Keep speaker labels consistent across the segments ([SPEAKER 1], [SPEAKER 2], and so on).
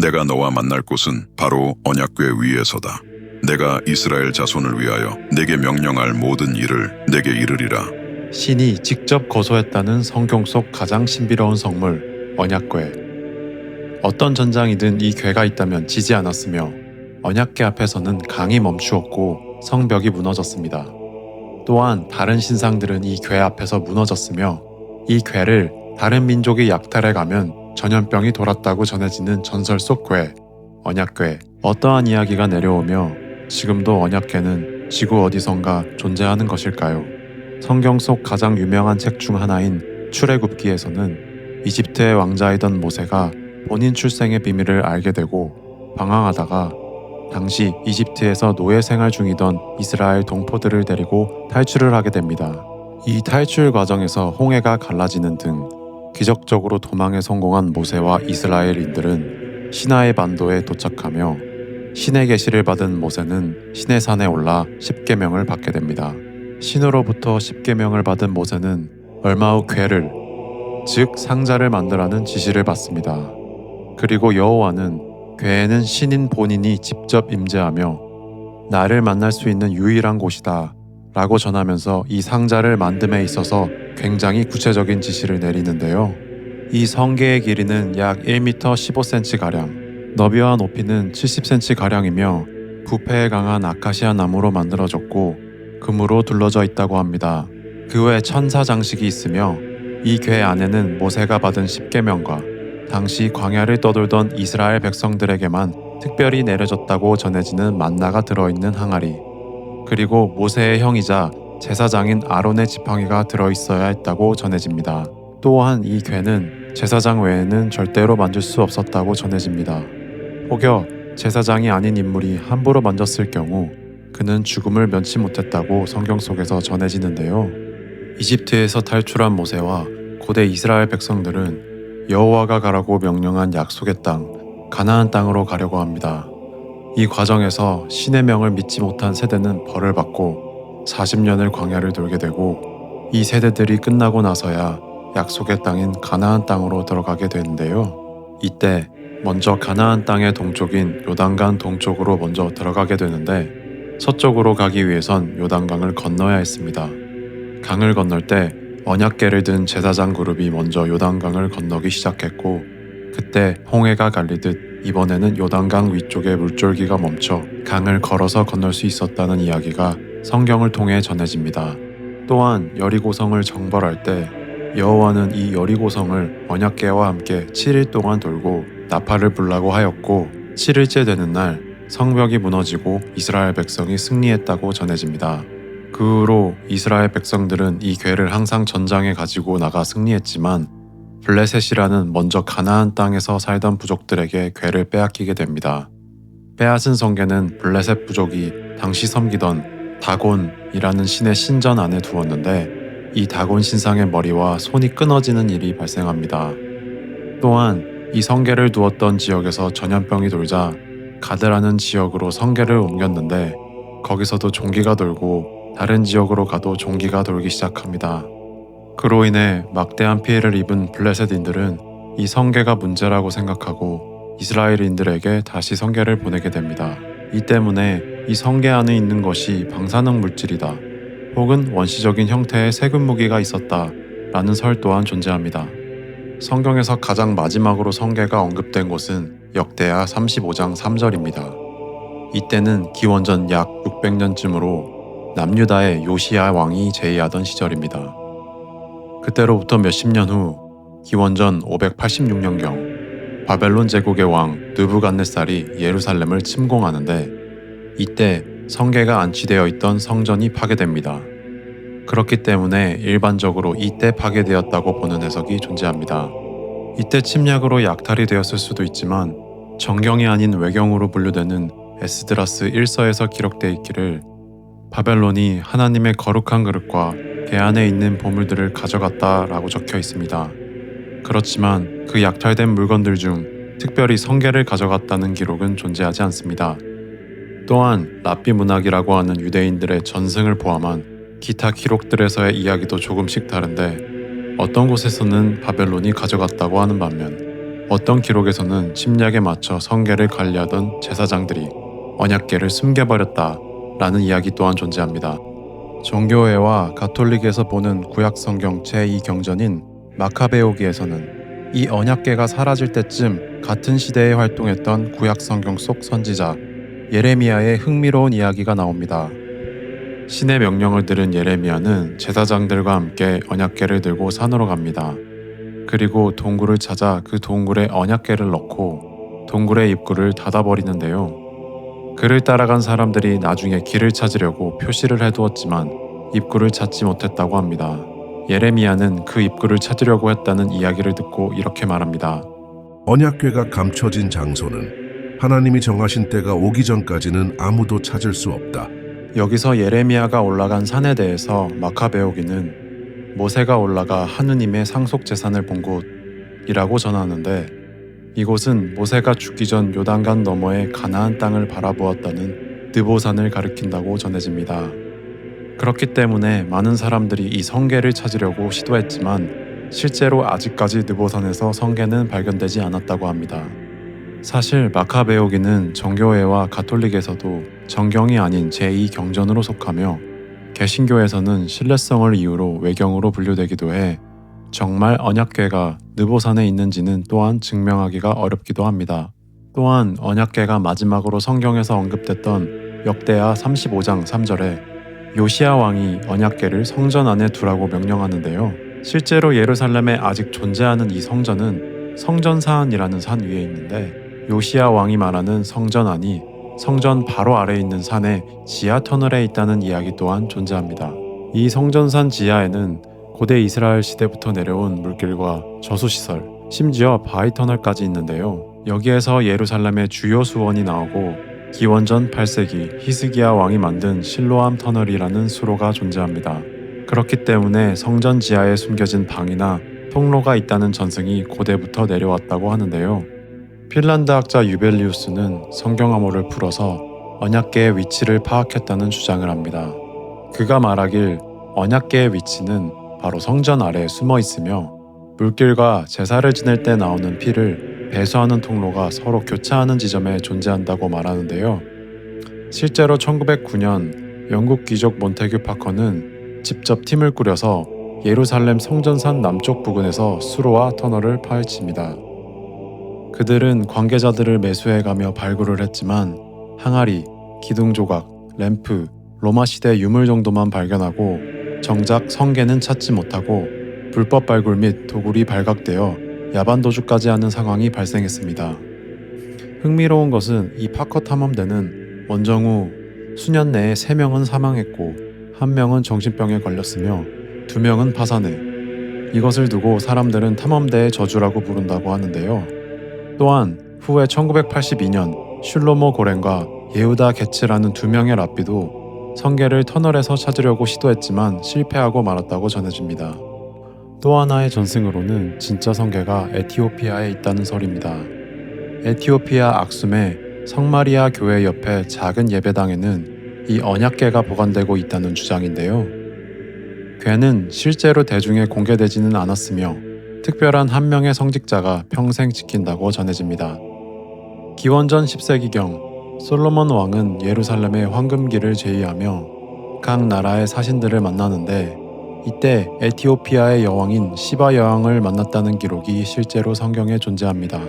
[SPEAKER 1] 내가 너와 만날 곳은 바로 언약궤 위에서다. 내가 이스라엘 자손을 위하여 내게 명령할 모든 일을 내게 이르리라.
[SPEAKER 2] 신이 직접 거소했다는 성경 속 가장 신비로운 성물, 언약궤. 어떤 전장이든 이 궤가 있다면 지지 않았으며 언약궤 앞에서는 강이 멈추었고 성벽이 무너졌습니다. 또한 다른 신상들은 이 궤 앞에서 무너졌으며 이 궤를 다른 민족이 약탈해 가면 전염병이 돌았다고 전해지는 전설 속 궤, 언약궤. 어떠한 이야기가 내려오며 지금도 언약궤는 지구 어디선가 존재하는 것일까요? 성경 속 가장 유명한 책 중 하나인 출애굽기에서는 이집트의 왕자이던 모세가 본인 출생의 비밀을 알게 되고 방황하다가 당시 이집트에서 노예 생활 중이던 이스라엘 동포들을 데리고 탈출을 하게 됩니다. 이 탈출 과정에서 홍해가 갈라지는 등 기적적으로 도망에 성공한 모세와 이스라엘인들은 시나이 반도에 도착하며 신의 계시를 받은 모세는 시내산에 올라 십계명을 받게 됩니다. 신으로부터 십계명을 받은 모세는 얼마 후 궤를, 즉 상자를 만들라는 지시를 받습니다. 그리고 여호와는 궤에는 신인 본인이 직접 임재하며 나를 만날 수 있는 유일한 곳이다 라고 전하면서 이 상자를 만듦에 있어서 굉장히 구체적인 지시를 내리는데요. 이 성궤의 길이는 약 1m 15cm가량, 너비와 높이는 70cm가량이며 부패에 강한 아카시아 나무로 만들어졌고 금으로 둘러져 있다고 합니다. 그 외 천사 장식이 있으며 이 궤 안에는 모세가 받은 십계명과 당시 광야를 떠돌던 이스라엘 백성들에게만 특별히 내려졌다고 전해지는 만나가 들어있는 항아리, 그리고 모세의 형이자 제사장인 아론의 지팡이가 들어있어야 했다고 전해집니다. 또한 이 궤는 제사장 외에는 절대로 만질 수 없었다고 전해집니다. 혹여 제사장이 아닌 인물이 함부로 만졌을 경우 그는 죽음을 면치 못했다고 성경 속에서 전해지는데요. 이집트에서 탈출한 모세와 고대 이스라엘 백성들은 여호와가 가라고 명령한 약속의 땅, 가나안 땅으로 가려고 합니다. 이 과정에서 신의 명을 믿지 못한 세대는 벌을 받고 40년을 광야를 돌게 되고 이 세대들이 끝나고 나서야 약속의 땅인 가나안 땅으로 들어가게 되는데요. 이때 먼저 가나안 땅의 동쪽인 요단강 동쪽으로 먼저 들어가게 되는데 서쪽으로 가기 위해선 요단강을 건너야 했습니다. 강을 건널 때 언약궤를 든 제사장 그룹이 먼저 요단강을 건너기 시작했고 그때 홍해가 갈리듯 이번에는 요단강 위쪽의 물줄기가 멈춰 강을 걸어서 건널 수 있었다는 이야기가 성경을 통해 전해집니다. 또한 여리고성을 정벌할 때 여호와는 이 여리고성을 언약궤와 함께 7일 동안 돌고 나팔을 불라고 하였고 7일째 되는 날 성벽이 무너지고 이스라엘 백성이 승리했다고 전해집니다. 그 후로 이스라엘 백성들은 이 궤를 항상 전장에 가지고 나가 승리했지만 블레셋이라는 먼저 가나안 땅에서 살던 부족들에게 궤를 빼앗기게 됩니다. 빼앗은 성궤는 블레셋 부족이 당시 섬기던 다곤이라는 신의 신전 안에 두었는데 이 다곤 신상의 머리와 손이 끊어지는 일이 발생합니다. 또한 이 성궤를 두었던 지역에서 전염병이 돌자 가드라는 지역으로 성궤를 옮겼는데 거기서도 종기가 돌고 다른 지역으로 가도 종기가 돌기 시작합니다. 그로 인해 막대한 피해를 입은 블레셋인들은 이 성궤가 문제라고 생각하고 이스라엘인들에게 다시 성궤를 보내게 됩니다. 이 때문에 이 성궤 안에 있는 것이 방사능 물질이다 혹은 원시적인 형태의 세균 무기가 있었다 라는 설 또한 존재합니다. 성경에서 가장 마지막으로 성궤가 언급된 곳은 역대하 35장 3절입니다. 이때는 기원전 약 600년쯤으로 남유다의 요시야 왕이 제위하던 시절입니다. 그때로부터 몇십 년 후 기원전 586년경 바벨론 제국의 왕 느부갓네살이 예루살렘을 침공하는데 이때 성궤가 안치되어 있던 성전이 파괴됩니다. 그렇기 때문에 일반적으로 이때 파괴되었다고 보는 해석이 존재합니다. 이때 침략으로 약탈이 되었을 수도 있지만 정경이 아닌 외경으로 분류되는 에스드라스 1서에서 기록되어 있기를 바벨론이 하나님의 거룩한 그릇과 궤 안에 있는 보물들을 가져갔다 라고 적혀 있습니다. 그렇지만 그 약탈된 물건들 중 특별히 성궤를 가져갔다는 기록은 존재하지 않습니다. 또한 랍비 문학이라고 하는 유대인들의 전승을 포함한 기타 기록들에서의 이야기도 조금씩 다른데 어떤 곳에서는 바벨론이 가져갔다고 하는 반면 어떤 기록에서는 침략에 맞춰 성계를 관리하던 제사장들이 언약궤를 숨겨버렸다라는 이야기 또한 존재합니다. 정교회와 가톨릭에서 보는 구약 성경 제2경전인 마카베오기에서는 이 언약궤가 사라질 때쯤 같은 시대에 활동했던 구약 성경 속 선지자 예레미야의 흥미로운 이야기가 나옵니다. 신의 명령을 들은 예레미야는 제사장들과 함께 언약궤를 들고 산으로 갑니다. 그리고 동굴을 찾아 그 동굴에 언약궤를 넣고 동굴의 입구를 닫아버리는데요. 그를 따라간 사람들이 나중에 길을 찾으려고 표시를 해두었지만 입구를 찾지 못했다고 합니다. 예레미야는 그 입구를 찾으려고 했다는 이야기를 듣고 이렇게 말합니다.
[SPEAKER 3] 언약궤가 감춰진 장소는 하나님이 정하신 때가 오기 전까지는 아무도 찾을 수 없다.
[SPEAKER 2] 여기서 예레미야가 올라간 산에 대해서 마카베오기는 모세가 올라가 하느님의 상속 제산을 본 곳이라고 전하는데, 이곳은 모세가 죽기 전 요단강 너머의 가나안 땅을 바라보았다는 느보산을 가리킨다고 전해집니다. 그렇기 때문에 많은 사람들이 이 성궤를 찾으려고 시도했지만 실제로 아직까지 느보산에서 성궤는 발견되지 않았다고 합니다. 사실 마카베오기는 정교회와 가톨릭에서도 정경이 아닌 제2경전으로 속하며 개신교에서는 신뢰성을 이유로 외경으로 분류되기도 해 정말 언약궤가 느보산에 있는지는 또한 증명하기가 어렵기도 합니다. 또한 언약궤가 마지막으로 성경에서 언급됐던 역대하 35장 3절에 요시야 왕이 언약궤를 성전 안에 두라고 명령하는데요. 실제로 예루살렘에 아직 존재하는 이 성전은 성전산이라는 산 위에 있는데, 요시야 왕이 말하는 성전 안이 성전 바로 아래에 있는 산의 지하 터널에 있다는 이야기 또한 존재합니다. 이 성전산 지하에는 고대 이스라엘 시대부터 내려온 물길과 저수시설, 심지어 바위 터널까지 있는데요. 여기에서 예루살렘의 주요 수원이 나오고 기원전 8세기 히스기야 왕이 만든 실로암 터널이라는 수로가 존재합니다. 그렇기 때문에 성전 지하에 숨겨진 방이나 통로가 있다는 전승이 고대부터 내려왔다고 하는데요. 핀란드 학자 유벨리우스는 성경 암호를 풀어서 언약궤의 위치를 파악했다는 주장을 합니다. 그가 말하길 언약궤의 위치는 바로 성전 아래에 숨어 있으며 물길과 제사를 지낼 때 나오는 피를 배수하는 통로가 서로 교차하는 지점에 존재한다고 말하는데요. 실제로 1909년 영국 귀족 몬테규 파커는 직접 팀을 꾸려서 예루살렘 성전산 남쪽 부근에서 수로와 터널을 파헤칩니다. 그들은 관계자들을 매수해가며 발굴을 했지만 항아리, 기둥 조각, 램프, 로마 시대 유물 정도만 발견하고 정작 성궤는 찾지 못하고 불법 발굴 및 도굴이 발각되어 야반 도주까지 하는 상황이 발생했습니다. 흥미로운 것은 이 파커 탐험대는 원정 후 수년 내에 3명은 사망했고 1명은 정신병에 걸렸으며 2명은 파산해. 이것을 두고 사람들은 탐험대의 저주라고 부른다고 하는데요. 또한 후에 1982년 슐로모 고렌과 예후다 게츠라는 2명의 랍비도 성궤를 터널에서 찾으려고 시도했지만 실패하고 말았다고 전해집니다. 또 하나의 전승으로는 진짜 성궤가 에티오피아에 있다는 설입니다. 에티오피아 악숨의 성마리아 교회 옆에 작은 예배당에는 이 언약궤가 보관되고 있다는 주장인데요. 궤는 실제로 대중에 공개되지는 않았으며 특별한 한 명의 성직자가 평생 지킨다고 전해집니다. 기원전 10세기경 솔로몬 왕은 예루살렘의 황금기를 제의하며 각 나라의 사신들을 만나는데 이때 에티오피아의 여왕인 시바 여왕을 만났다는 기록이 실제로 성경에 존재합니다.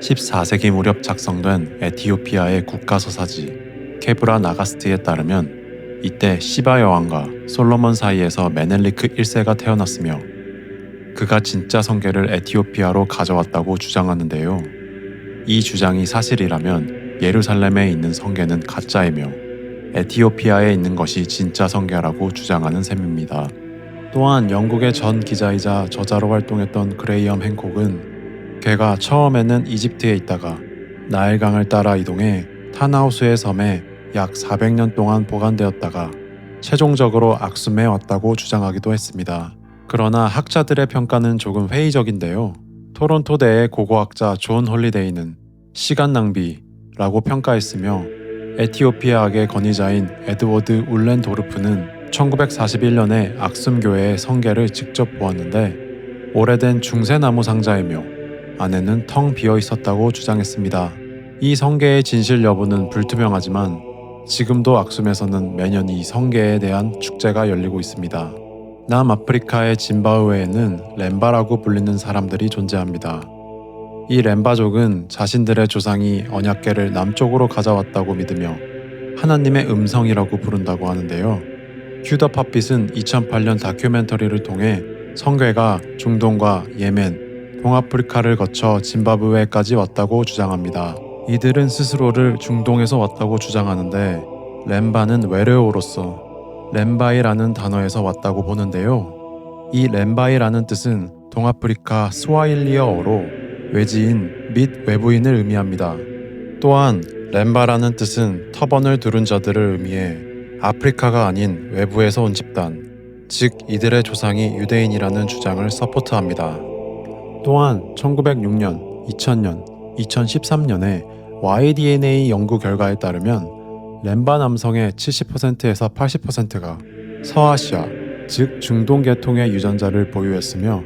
[SPEAKER 2] 14세기 무렵 작성된 에티오피아의 국가서사지 케브라 나가스트에 따르면 이때 시바 여왕과 솔로몬 사이에서 메넬리크 1세가 태어났으며 그가 진짜 성궤를 에티오피아로 가져왔다고 주장하는데요. 이 주장이 사실이라면 예루살렘에 있는 성궤는 가짜이며 에티오피아에 있는 것이 진짜 성궤라고 주장하는 셈입니다. 또한 영국의 전 기자이자 저자로 활동했던 그레이엄 행콕은 궤가 처음에는 이집트에 있다가 나일강을 따라 이동해 타나우스의 섬에 약 400년 동안 보관되었다가 최종적으로 악숨에 왔다고 주장하기도 했습니다. 그러나 학자들의 평가는 조금 회의적인데요. 토론토대의 고고학자 존 홀리데이는 시간 낭비라고 평가했으며 에티오피아학의 권위자인 에드워드 울렌도르프는 1941년에 악숨교회의 성궤를 직접 보았는데 오래된 중세나무 상자이며 안에는 텅 비어 있었다고 주장했습니다. 이 성계의 진실 여부는 불투명하지만 지금도 악숨에서는 매년 이 성계에 대한 축제가 열리고 있습니다. 남아프리카의 짐바브웨에는 렘바라고 불리는 사람들이 존재합니다. 이 렘바족은 자신들의 조상이 언약궤를 남쪽으로 가져왔다고 믿으며 하나님의 음성이라고 부른다고 하는데요. 휴더 팝빗은 2008년 다큐멘터리를 통해 성궤가 중동과 예멘, 동아프리카를 거쳐 짐바브웨까지 왔다고 주장합니다. 이들은 스스로를 중동에서 왔다고 주장하는데 렘바는 외래어로서 렘바이라는 단어에서 왔다고 보는데요. 이 렘바이라는 뜻은 동아프리카 스와힐리어어로 외지인 및 외부인을 의미합니다. 또한 렘바라는 뜻은 터번을 두른 자들을 의미해 아프리카가 아닌 외부에서 온 집단, 즉 이들의 조상이 유대인이라는 주장을 서포트합니다. 또한 1906년, 2000년, 2013년에 Y-DNA 연구 결과에 따르면 렘바 남성의 70%에서 80%가 서아시아, 즉 중동 계통의 유전자를 보유했으며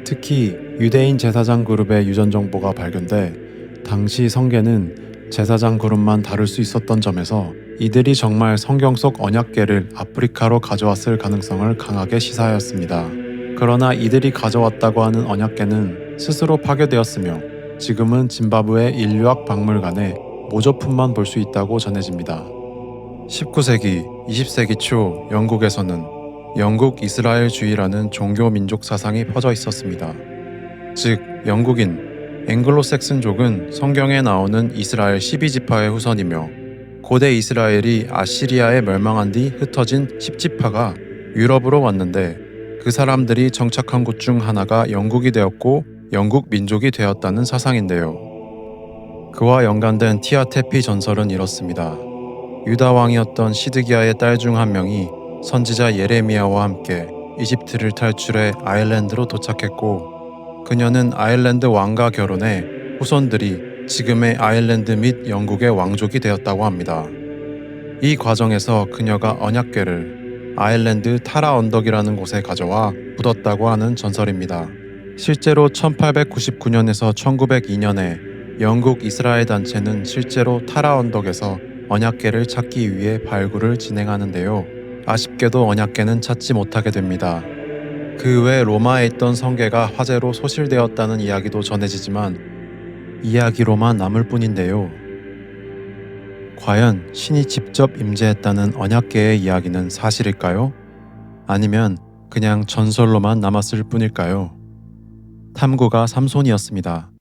[SPEAKER 2] 특히 유대인 제사장 그룹의 유전 정보가 발견돼 당시 성계는 제사장 그룹만 다룰 수 있었던 점에서 이들이 정말 성경 속 언약궤를 아프리카로 가져왔을 가능성을 강하게 시사하였습니다. 그러나 이들이 가져왔다고 하는 언약궤는 스스로 파괴되었으며 지금은 짐바브웨 인류학 박물관에 모조품만 볼 수 있다고 전해집니다. 19세기, 20세기 초 영국에서는 영국 이스라엘주의라는 종교 민족 사상이 퍼져 있었습니다. 즉 영국인 앵글로색슨족은 성경에 나오는 이스라엘 12지파의 후손이며 고대 이스라엘이 아시리아에 멸망한 뒤 흩어진 10지파가 유럽으로 왔는데 그 사람들이 정착한 곳 중 하나가 영국이 되었고 영국 민족이 되었다는 사상인데요. 그와 연관된 티아테피 전설은 이렇습니다. 유다 왕이었던 시드기야의 딸 중 한 명이 선지자 예레미야와 함께 이집트를 탈출해 아일랜드로 도착했고 그녀는 아일랜드 왕과 결혼해 후손들이 지금의 아일랜드 및 영국의 왕족이 되었다고 합니다. 이 과정에서 그녀가 언약궤를 아일랜드 타라 언덕이라는 곳에 가져와 묻었다고 하는 전설입니다. 실제로 1899년에서 1902년에 영국 이스라엘 단체는 실제로 타라 언덕에서 언약궤를 찾기 위해 발굴을 진행하는데요. 아쉽게도 언약궤는 찾지 못하게 됩니다. 그 외 로마에 있던 성궤가 화재로 소실되었다는 이야기도 전해지지만 이야기로만 남을 뿐인데요. 과연 신이 직접 임재했다는 언약궤의 이야기는 사실일까요? 아니면 그냥 전설로만 남았을 뿐일까요? 탐구가 삼손이었습니다.